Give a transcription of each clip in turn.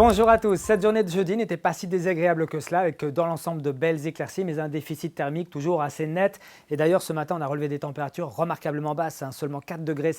Bonjour à tous. Cette journée de jeudi n'était pas si désagréable que cela, avec dans l'ensemble de belles éclaircies, mais un déficit thermique toujours assez net. Et d'ailleurs, ce matin, on a relevé des températures remarquablement basses, seulement 4,7 degrés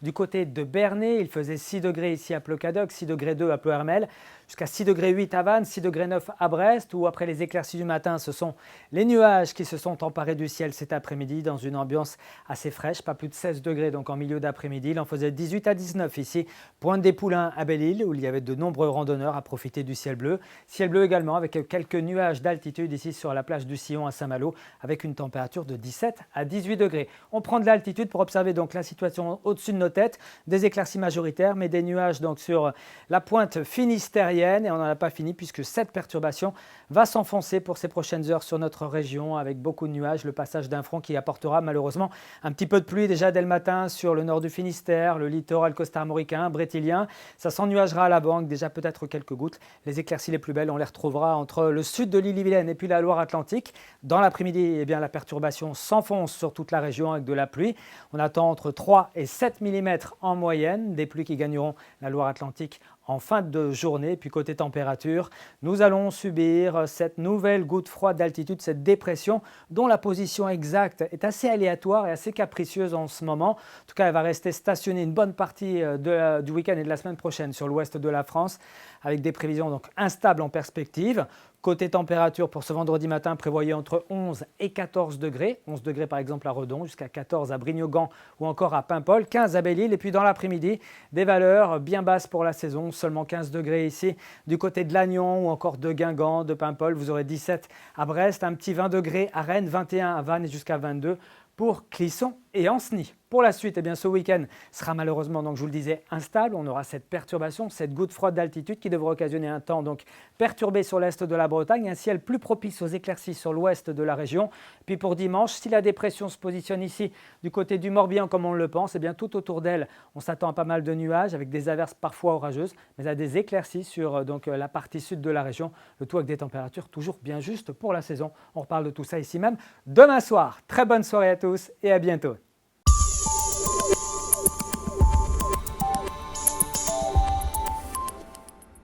du côté de Bernay. Il faisait 6 degrés ici à Plocadoc, 6,2 degrés à Plohermel, jusqu'à 6,8 degrés à Vannes, 6,9 degrés à Brest, où après les éclaircies du matin, ce sont les nuages qui se sont emparés du ciel cet après-midi dans une ambiance assez fraîche, pas plus de 16 degrés donc en milieu d'après-midi. Il en faisait 18 à 19 ici, Pointe des Poulains à Belle-Île, où il y avait de nombreux randonneurs à profiter du ciel bleu. Ciel bleu également avec quelques nuages d'altitude ici sur la plage du Sillon à Saint-Malo avec une température de 17 à 18 degrés. On prend de l'altitude pour observer donc la situation au-dessus de nos têtes, des éclaircies majoritaires mais des nuages donc sur la pointe finistérienne et on n'en a pas fini puisque cette perturbation va s'enfoncer pour ces prochaines heures sur notre région avec beaucoup de nuages, le passage d'un front qui apportera malheureusement un petit peu de pluie déjà dès le matin sur le nord du Finistère, le littoral costarmoricain, brétilien. Ça s'ennuagera à la banque, déjà peut-être quelques gouttes. Les éclaircies les plus belles, on les retrouvera entre le sud de l'Ille-et-Vilaine et puis la Loire-Atlantique. Dans l'après-midi, eh bien, la perturbation s'enfonce sur toute la région avec de la pluie. On attend entre 3 et 7 mm en moyenne, des pluies qui gagneront la Loire-Atlantique en fin de journée. Puis côté température, nous allons subir cette nouvelle goutte froide d'altitude, cette dépression dont la position exacte est assez aléatoire et assez capricieuse en ce moment. En tout cas, elle va rester stationnée une bonne partie du week-end et de la semaine prochaine sur l'ouest de la France avec des prévisions donc instables en perspective. Côté température pour ce vendredi matin, prévoyez entre 11 et 14 degrés. 11 degrés par exemple à Redon, jusqu'à 14 à Brignogan ou encore à Paimpol, 15 à Belle-Île. Et puis dans l'après-midi, des valeurs bien basses pour la saison, seulement 15 degrés ici du côté de Lannion ou encore de Guingamp, de Paimpol. Vous aurez 17 à Brest, un petit 20 degrés à Rennes, 21 à Vannes et jusqu'à 22 pour Clisson et Ancenis. Pour la suite, eh bien, ce week-end sera malheureusement, donc, je vous le disais, instable. On aura cette perturbation, cette goutte froide d'altitude qui devrait occasionner un temps donc, perturbé sur l'est de la Bretagne, un ciel plus propice aux éclaircies sur l'ouest de la région. Puis pour dimanche, si la dépression se positionne ici du côté du Morbihan comme on le pense, eh bien, tout autour d'elle, on s'attend à pas mal de nuages avec des averses parfois orageuses, mais à des éclaircies sur donc, la partie sud de la région, le tout avec des températures toujours bien justes pour la saison. On reparle de tout ça ici même demain soir. Très bonne soirée à tous et à bientôt.